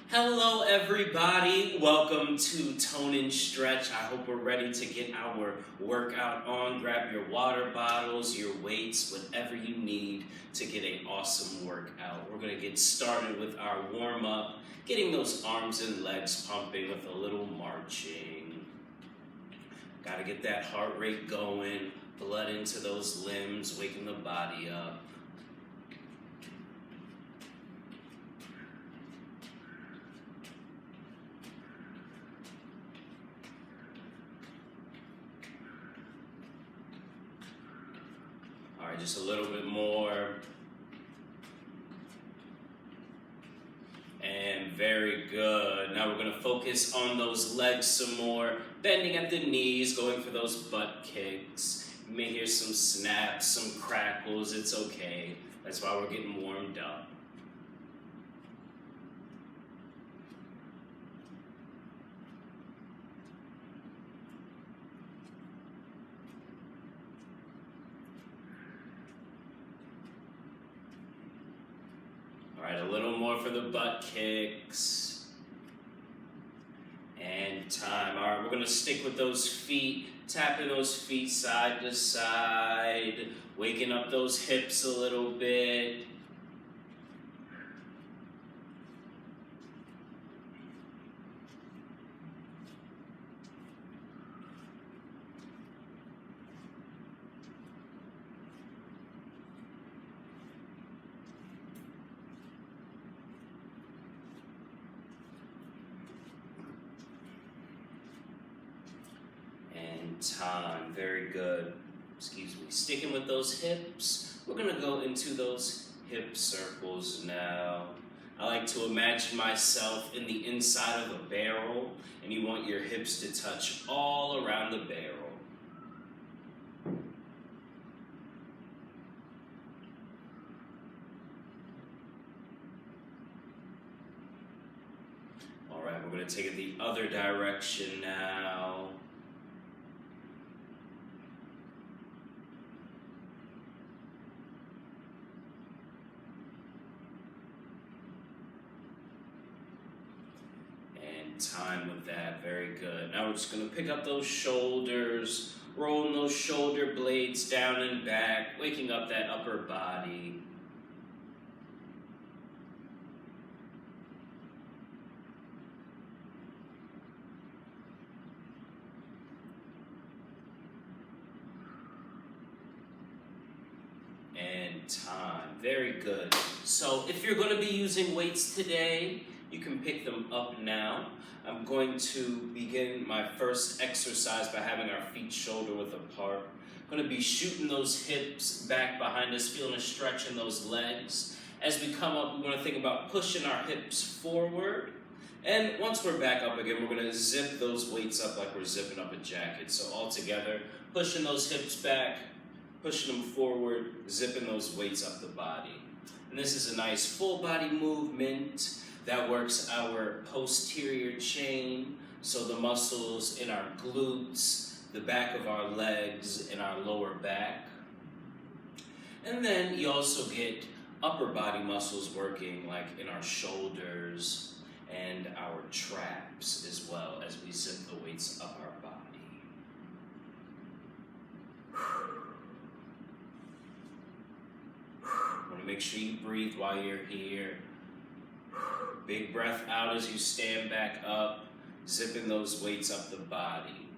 Hello everybody, welcome to Tone and Stretch. I hope we're ready to get our workout on. Grab your water bottles, your weights, whatever you need to get an awesome workout. We're gonna get started with our warm up, getting those arms and legs pumping with a little marching. Gotta get that heart rate going, blood into those limbs, waking the body up. All right, just a little bit more. And very good. Now we're gonna focus on those legs some more. Bending at the knees, going for those butt kicks. You may hear some snaps, some crackles, it's okay. That's why we're getting warmed up. All right, a little more for the butt kicks. And time. All right, we're gonna stick with those feet, tapping those feet side to side, waking up those hips a little bit. Time, very good. Excuse me. Sticking with those hips, we're gonna go into those hip circles now. I like to imagine myself in the inside of a barrel, and you want your hips to touch all around the barrel. All right, we're gonna take it the other direction now. Time with that, very good. Now we're just gonna pick up those shoulders, rolling those shoulder blades down and back, waking up that upper body. And time, very good. So if you're gonna be using weights today, you can pick them up now. I'm going to begin my first exercise by having our feet shoulder width apart. I'm gonna be shooting those hips back behind us, feeling a stretch in those legs. As we come up, we wanna think about pushing our hips forward. And once we're back up again, we're gonna zip those weights up like we're zipping up a jacket. So all together, pushing those hips back, pushing them forward, zipping those weights up the body. And this is a nice full body movement that works our posterior chain, so the muscles in our glutes, the back of our legs, and our lower back. And then you also get upper body muscles working, like in our shoulders and our traps as well, as we zip the weights up our body. Want to make sure you breathe while you're here. Big breath out as you stand back up, zipping those weights up the body.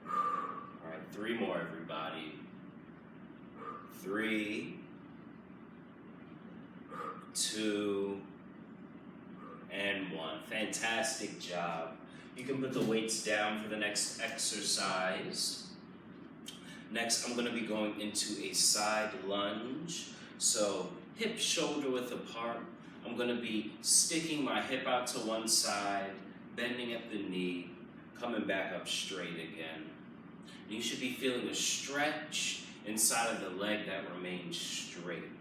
All right, 3 more, everybody. 3, 2, and 1. Fantastic job. You can put the weights down for the next exercise. Next, I'm going to be going into a side lunge. So hip shoulder width apart. I'm going to be sticking my hip out to one side, bending at the knee, coming back up straight again. You should be feeling a stretch inside of the leg that remains straight.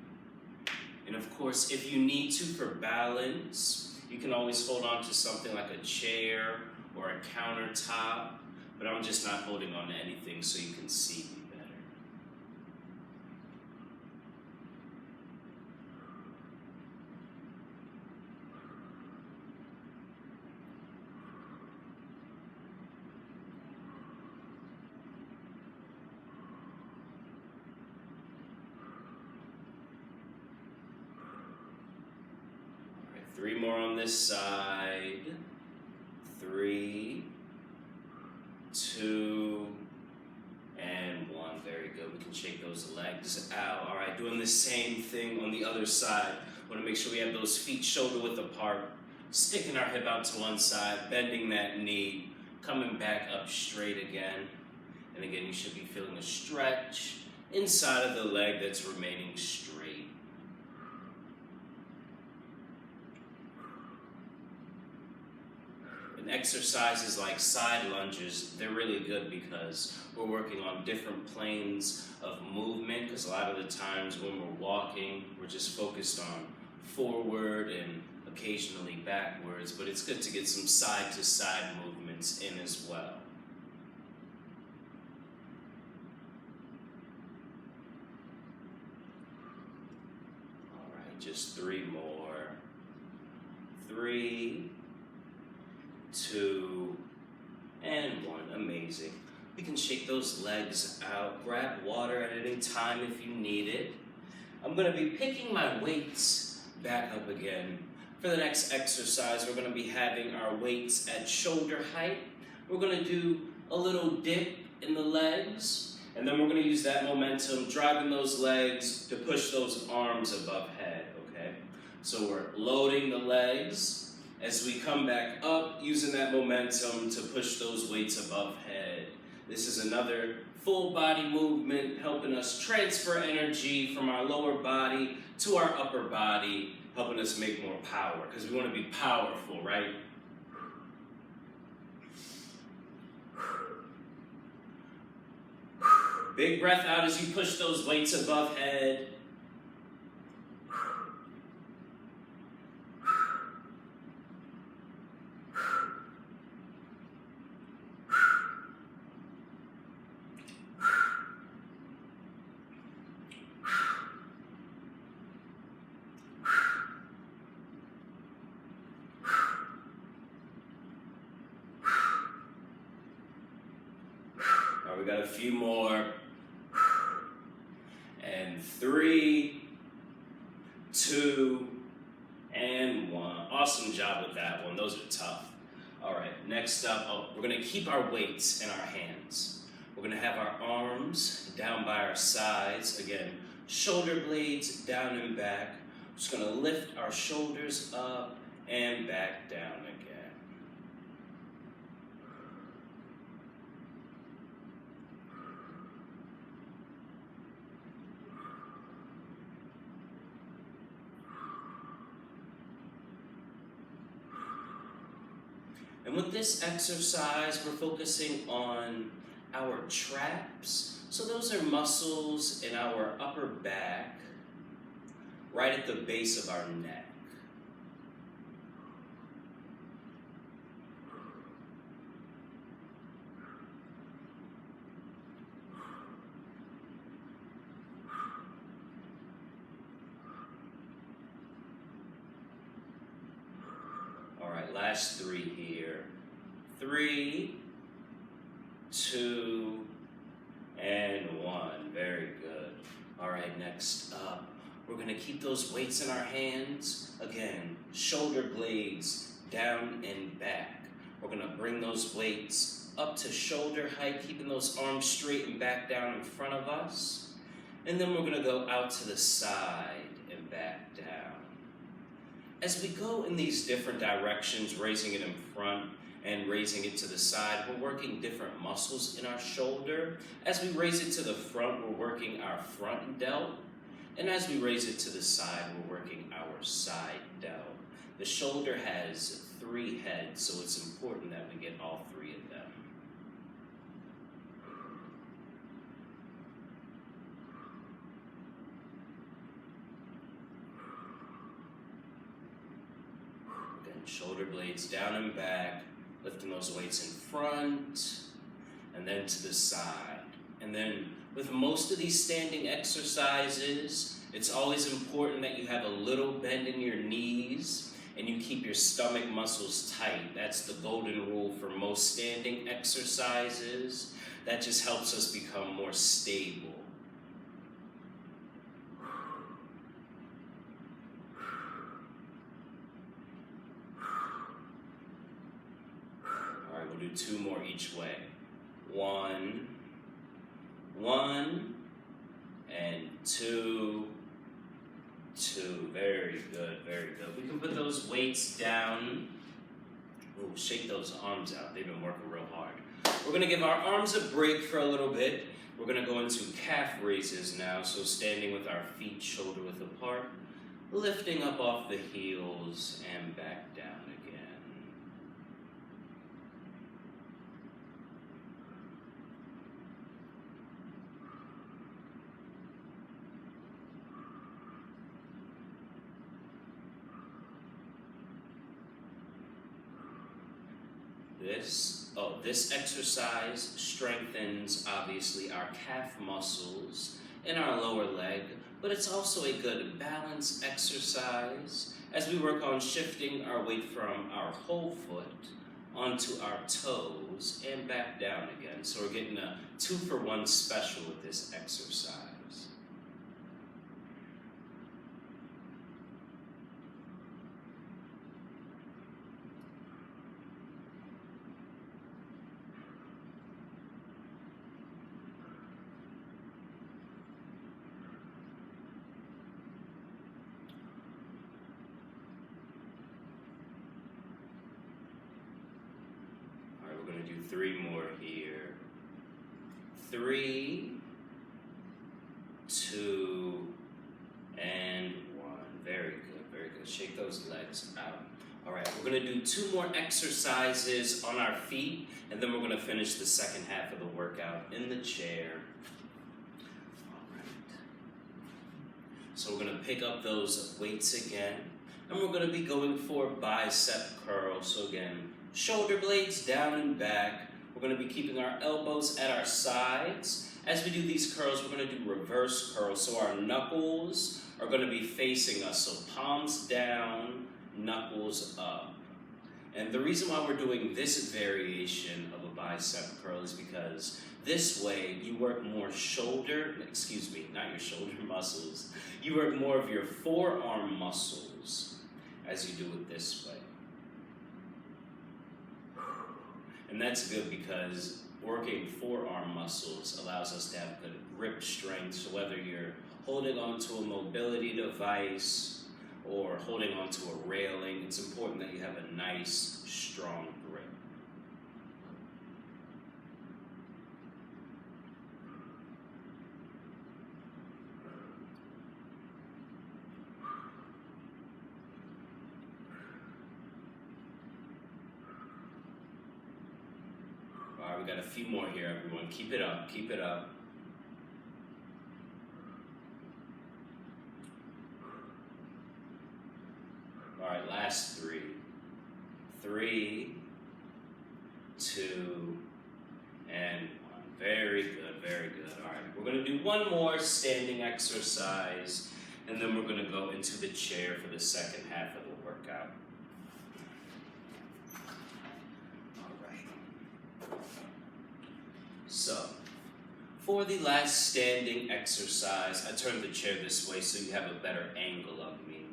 And of course, if you need to for balance, you can always hold on to something like a chair or a countertop, but I'm just not holding on to anything so you can see me better. 3 more on this side. 3, 2, and 1. Very good. We can shake those legs out. All right, doing the same thing on the other side. Want to make sure we have those feet shoulder width apart, sticking our hip out to one side, bending that knee, coming back up straight again. And again, you should be feeling a stretch inside of the leg that's remaining straight. And exercises like side lunges, they're really good because we're working on different planes of movement, because a lot of the times when we're walking, we're just focused on forward and occasionally backwards, but it's good to get some side-to-side movements in as well. All right, just 3 more. 3, 2, and 1. Amazing. We can shake those legs out, grab water at any time if you need it. I'm going to be picking my weights back up again. For the next exercise, we're going to be having our weights at shoulder height. We're going to do a little dip in the legs, and then we're going to use that momentum, driving those legs to push those arms above head, okay? So we're loading the legs as we come back up, using that momentum to push those weights above head. This is another full body movement, helping us transfer energy from our lower body to our upper body, helping us make more power, because we want to be powerful, right? Big breath out as you push those weights above head. We got a few more. And 3, 2, and 1. Awesome job with that one. Those are tough. All right, next up, we're going to keep our weights in our hands. We're going to have our arms down by our sides. Again, shoulder blades down and back. We're just going to lift our shoulders up and back down again. And with this exercise, we're focusing on our traps. So those are muscles in our upper back, right at the base of our neck. All right, last 3 here. 3, 2, and 1. Very good. All right, next up, we're going to keep those weights in our hands. Again, shoulder blades down and back. We're going to bring those weights up to shoulder height, keeping those arms straight and back down in front of us. And then we're going to go out to the side and back down. As we go in these different directions, raising it in front and raising it to the side, we're working different muscles in our shoulder. As we raise it to the front, we're working our front delt. And as we raise it to the side, we're working our side delt. The shoulder has 3 heads, so it's important that we get all 3 of them. Shoulder blades down and back, lifting those weights in front, and then to the side. And then with most of these standing exercises, it's always important that you have a little bend in your knees and you keep your stomach muscles tight. That's the golden rule for most standing exercises. That just helps us become more stable. each way. 1, 1, and 2, 2. Very good, very good. We can put those weights down. Ooh, shake those arms out. They've been working real hard. We're gonna give our arms a break for a little bit. We're gonna go into calf raises now. So standing with our feet shoulder width apart, lifting up off the heels and back down again. This exercise strengthens, obviously, our calf muscles in our lower leg, but it's also a good balance exercise as we work on shifting our weight from our whole foot onto our toes and back down again. So we're getting a 2-for-1 special with this exercise. We're going to do 3 more here. 3, 2, and 1. Very good, very good. Shake those legs out. All right, we're going to do 2 more exercises on our feet, and then we're going to finish the second half of the workout in the chair. All right. So we're going to pick up those weights again, and we're going to be going for bicep curls. So again, shoulder blades down and back. We're going to be keeping our elbows at our sides. As we do these curls, we're going to do reverse curls. So our knuckles are going to be facing us. So palms down, knuckles up. And the reason why we're doing this variation of a bicep curl is because this way you work more not your shoulder muscles. You work more of your forearm muscles as you do it this way. And that's good because working forearm muscles allows us to have good grip strength. So whether you're holding onto a mobility device or holding onto a railing, it's important that you have a nice, strong grip. We got a few more here, everyone. Keep it up, keep it up. All right, last 3. 3, 2, and 1. Very good, very good. All right, we're gonna do 1 more standing exercise, and then we're gonna go into the chair for the second half of the workout. So, for the last standing exercise, I turn the chair this way so you have a better angle of me.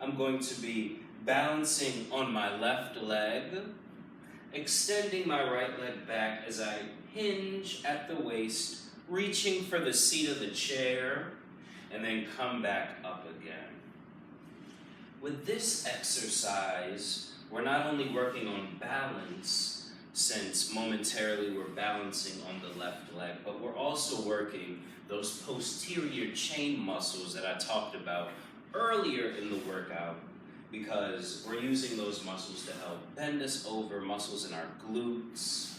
I'm going to be balancing on my left leg, extending my right leg back as I hinge at the waist, reaching for the seat of the chair, and then come back up again. With this exercise, we're not only working on balance, since momentarily we're balancing on the left leg, but we're also working those posterior chain muscles that I talked about earlier in the workout, because we're using those muscles to help bend us over, muscles in our glutes,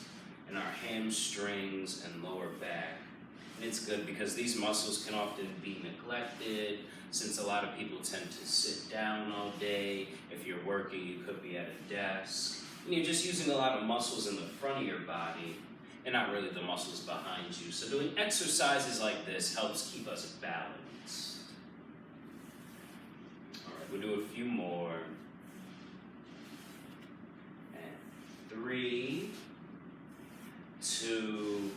and our hamstrings and lower back. And it's good because these muscles can often be neglected, since a lot of people tend to sit down all day. If you're working, you could be at a desk. And you're just using a lot of muscles in the front of your body and not really the muscles behind you. So doing exercises like this helps keep us balanced. All right, we'll do a few more. And 3, 2,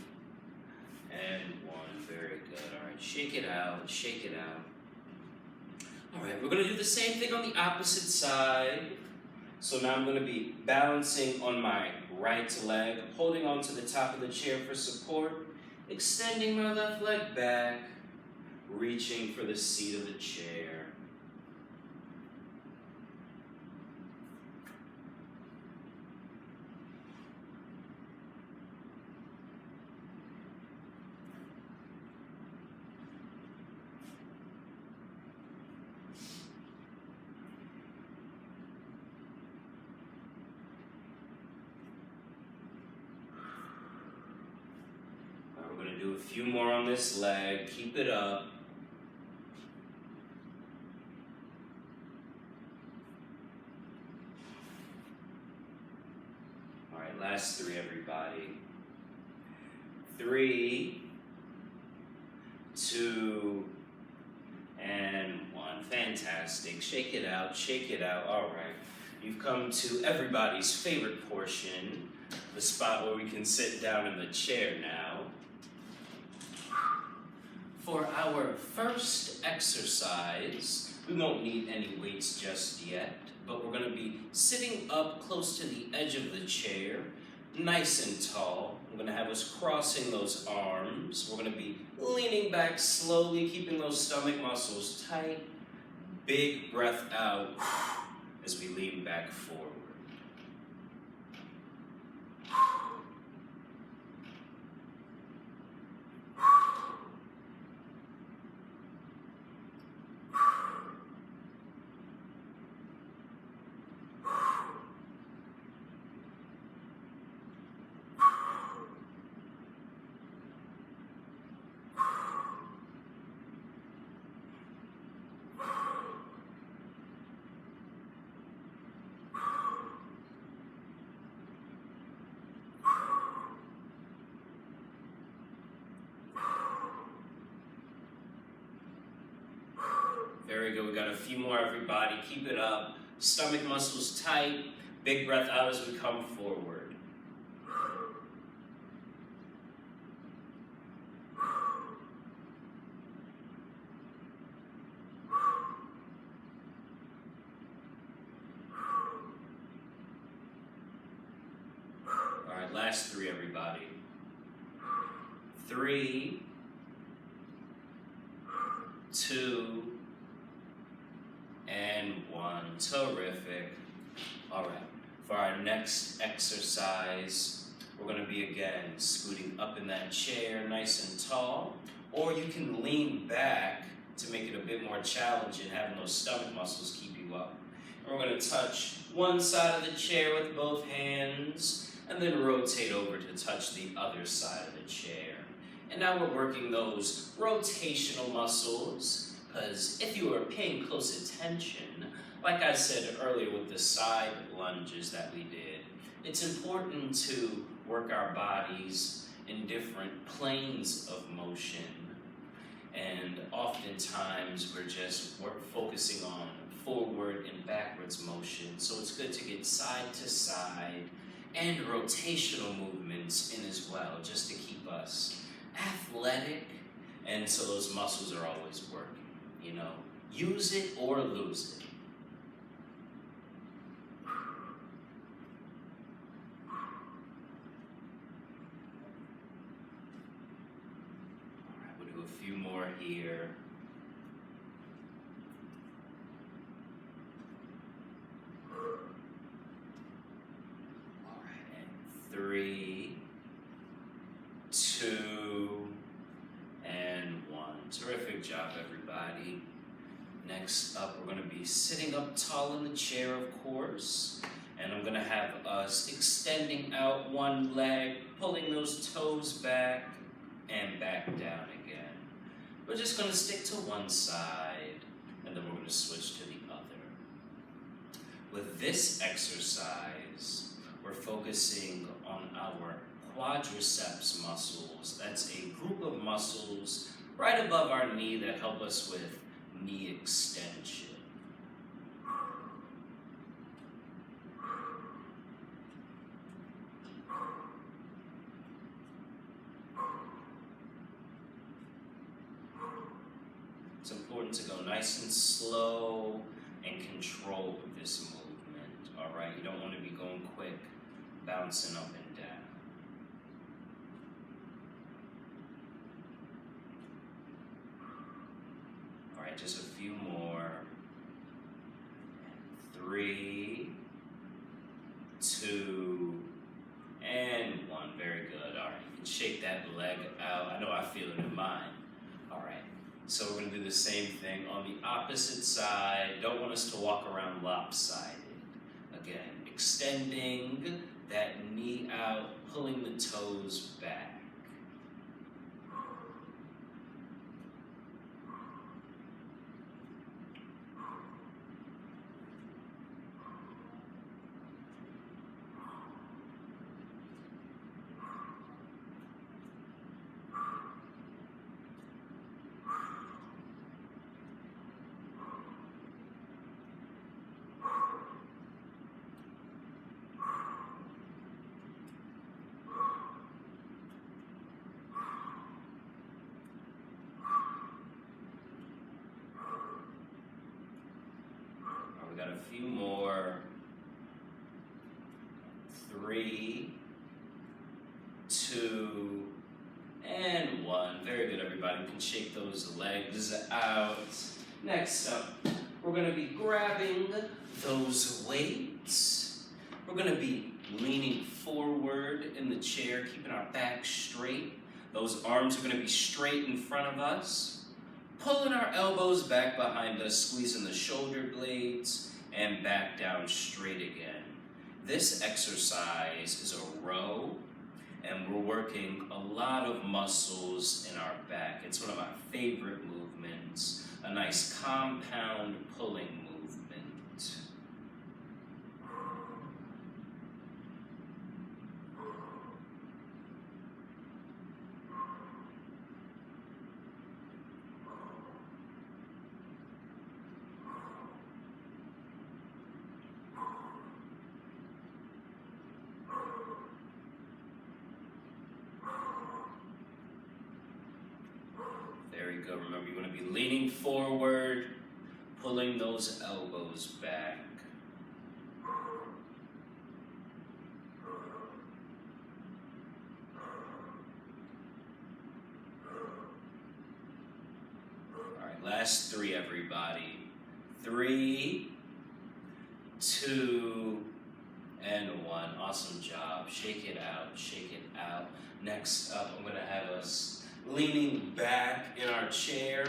and 1. Very good. All right, shake it out, shake it out. All right, we're going to do the same thing on the opposite side. So now I'm going to be balancing on my right leg, holding onto the top of the chair for support, extending my left leg back, reaching for the seat of the chair. We're going to do a few more on this leg. Keep it up. All right, last 3, everybody. 3, 2, and 1. Fantastic. Shake it out, shake it out. All right. You've come to everybody's favorite portion, the spot where we can sit down in the chair now. For our first exercise, we won't need any weights just yet, but we're going to be sitting up close to the edge of the chair, nice and tall. I'm going to have us crossing those arms. We're going to be leaning back slowly, keeping those stomach muscles tight. Big breath out as we lean back forward. Very good. We got a few more, everybody. Keep it up. Stomach muscles tight. Big breath out as we come forward. All right, last 3, everybody. 3, 2, and 1. Terrific. All right, for our next exercise, we're going to be again scooting up in that chair nice and tall, or you can lean back to make it a bit more challenging, having those stomach muscles keep you up. And we're going to touch one side of the chair with both hands, and then rotate over to touch the other side of the chair. And now we're working those rotational muscles, because if you were paying close attention, like I said earlier with the side lunges that we did, it's important to work our bodies in different planes of motion. And oftentimes we're focusing on forward and backwards motion. So it's good to get side to side and rotational movements in as well, just to keep us athletic, and so those muscles are always working. You know, use it or lose it. All right, we'll do a few more here. All right, and 3, 2, and 1. Terrific job, everybody. Next up, we're going to be sitting up tall in the chair, of course, and I'm going to have us extending out one leg, pulling those toes back, and back down again. We're just going to stick to one side, and then we're going to switch to the other. With this exercise, we're focusing on our quadriceps muscles. That's a group of muscles right above our knee that help us with knee extension. It's important to go nice and slow and control with this movement, all right? You don't want to be going quick. bouncing up and down. All right, just a few more. 3, 2, and 1. Very good. All right, you can shake that leg out. I know I feel it in mine. All right, so we're going to do the same thing on the opposite side. Don't want us to walk around lopsided. Again, extending that knee out, pulling the toes back. We got a few more. 3, 2, and 1. Very good, everybody. You can shake those legs out. Next up, we're going to be grabbing those weights. We're going to be leaning forward in the chair, keeping our back straight. Those arms are going to be straight in front of us. Pulling our elbows back behind us, squeezing the shoulder blades, and back down straight again. This exercise is a row, and we're working a lot of muscles in our back. It's one of my favorite movements, a nice compound pulling movement. Very good. Remember, you're going to be leaning forward, pulling those elbows back. All right, last 3, everybody. 3, 2, and 1. Awesome job. Shake it out, shake it out. Next up, I'm going to have us leaning back in our chair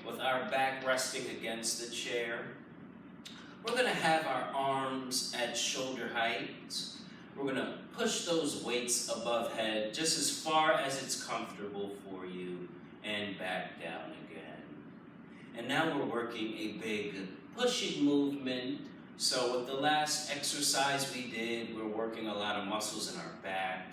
with our back resting against the chair. We're going to have our arms at shoulder height. We're going to push those weights above head just as far as it's comfortable for you and back down again. And now we're working a big pushing movement. So with the last exercise we did, we're working a lot of muscles in our back.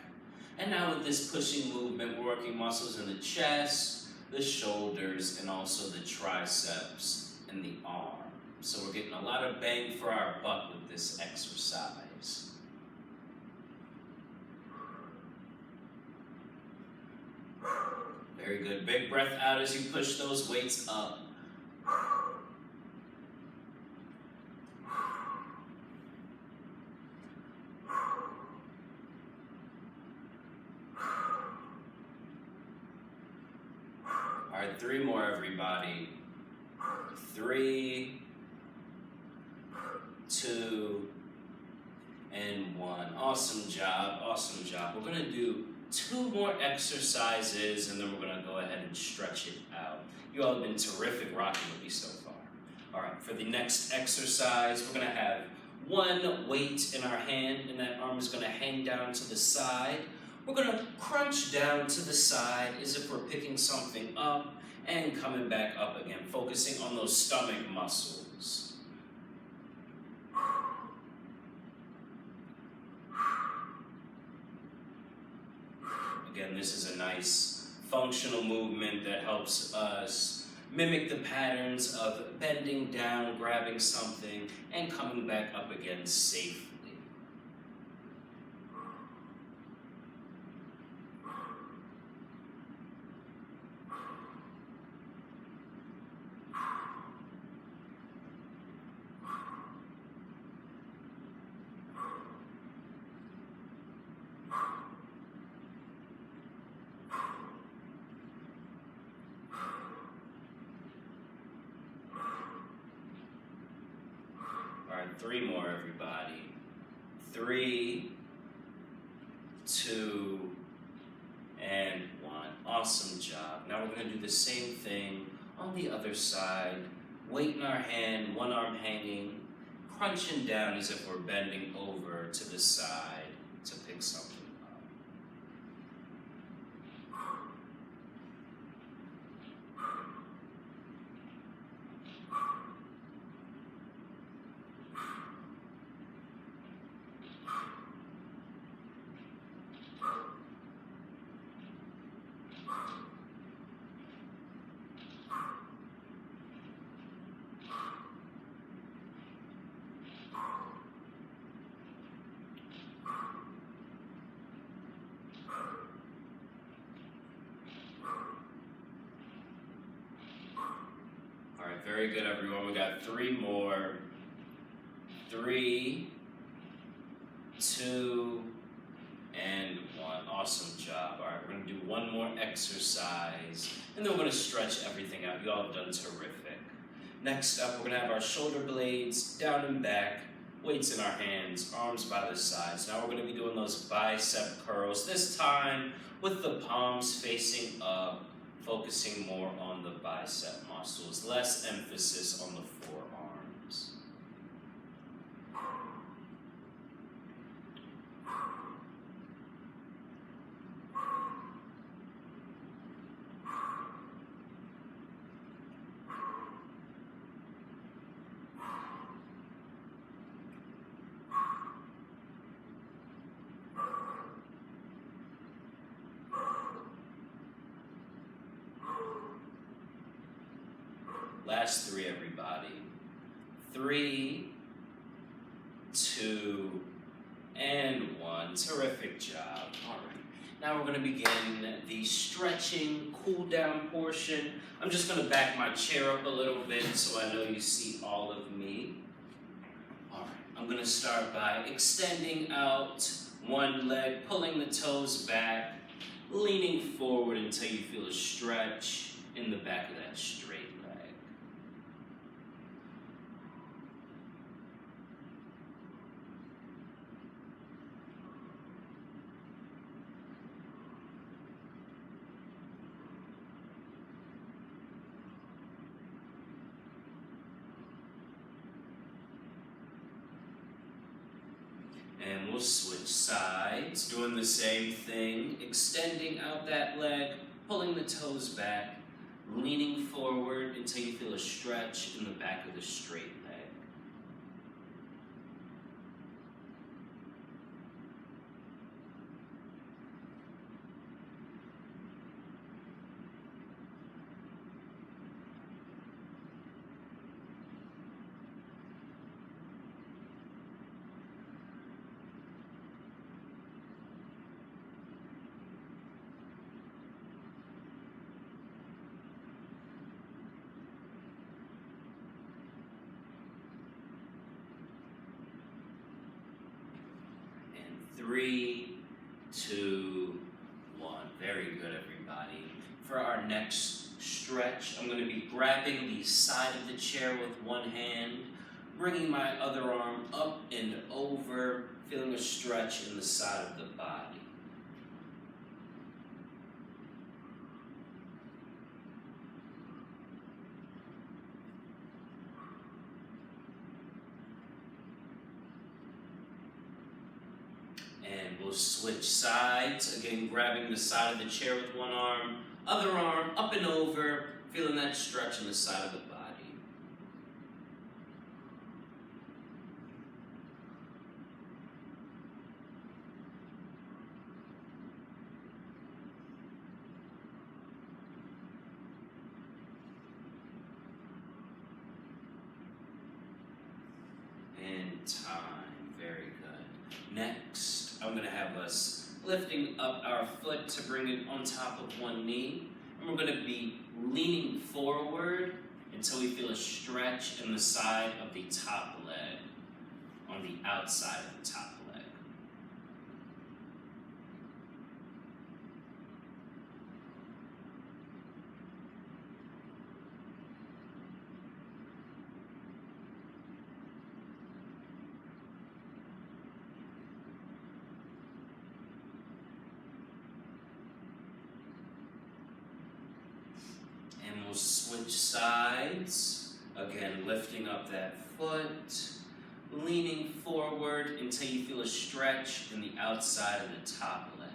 And now with this pushing movement, we're working muscles in the chest, the shoulders, and also the triceps and the arm. So we're getting a lot of bang for our buck with this exercise. Very good. Big breath out as you push those weights up. All right, 3 more, everybody. 3, 2, and 1. Awesome job, awesome job. We're gonna do 2 more exercises and then we're gonna go ahead and stretch it out. You all have been terrific rocking with me so far. All right, for the next exercise, we're gonna have 1 weight in our hand and that arm is gonna hang down to the side. We're gonna crunch down to the side as if we're picking something up and coming back up again, focusing on those stomach muscles. Again, this is a nice functional movement that helps us mimic the patterns of bending down, grabbing something, and coming back up again safely. 3 more, everybody. 3, 2, and 1. Awesome job. Now we're going to do the same thing on the other side. Weight in our hand, one arm hanging, crunching down as if we're bending over to the side to pick something up. Very good, everyone. We got 3 more. 3, 2, and 1. Awesome job. All right, we're going to do one more exercise, and then we're going to stretch everything out. You all have done terrific. Next up, we're going to have our shoulder blades down and back, weights in our hands, arms by the sides. Now we're going to be doing those bicep curls, this time with the palms facing up, focusing more on the bicep muscles, less emphasis on the forearms. Last 3, everybody. 3, 2, and 1. Terrific job. All right. Now we're going to begin the stretching, cool down portion. I'm just going to back my chair up a little bit so I know you see all of me. All right. I'm going to start by extending out one leg, pulling the toes back, leaning forward until you feel a stretch in the back of that straight leg. And we'll switch sides, doing the same thing, extending out that leg, pulling the toes back, leaning forward until you feel a stretch in the back of the straight leg. And 3, 2, 1. Very good, everybody. For our next stretch, I'm going to be grabbing the side of the chair with one hand, bringing my other arm up and over, feeling a stretch in the side of the body. And we'll switch sides, again grabbing the side of the chair with one arm, other arm up and over, feeling that stretch in the side of the body. And time. Very good. Next, I'm going to have us lifting up our foot to bring it on top of one knee. And we're going to be leaning forward until we feel a stretch in the side of the top leg, on the outside of the top leg. sides. Again, lifting up that foot, leaning forward until you feel a stretch in the outside of the top leg.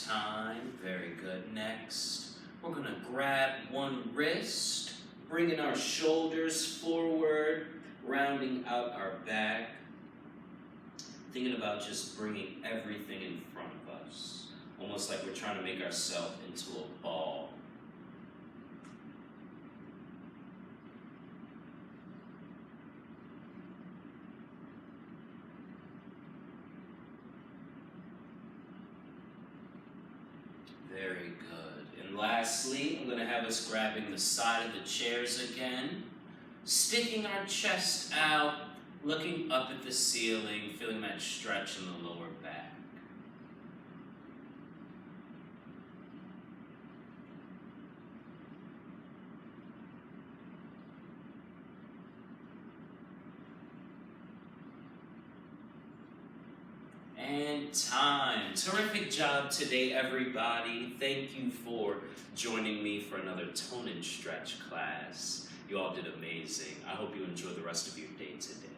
Time, very good. Next, we're gonna grab one wrist, bringing our shoulders forward, rounding out our back, thinking about just bringing everything in front of us, almost like we're trying to make ourselves into a ball. Very good. And lastly, I'm going to have us grabbing the side of the chairs again, sticking our chest out, looking up at the ceiling, feeling that stretch in the lower back. And time. Terrific job today, everybody. Thank you for joining me for another Tone and Stretch class. You all did amazing. I hope you enjoy the rest of your day today.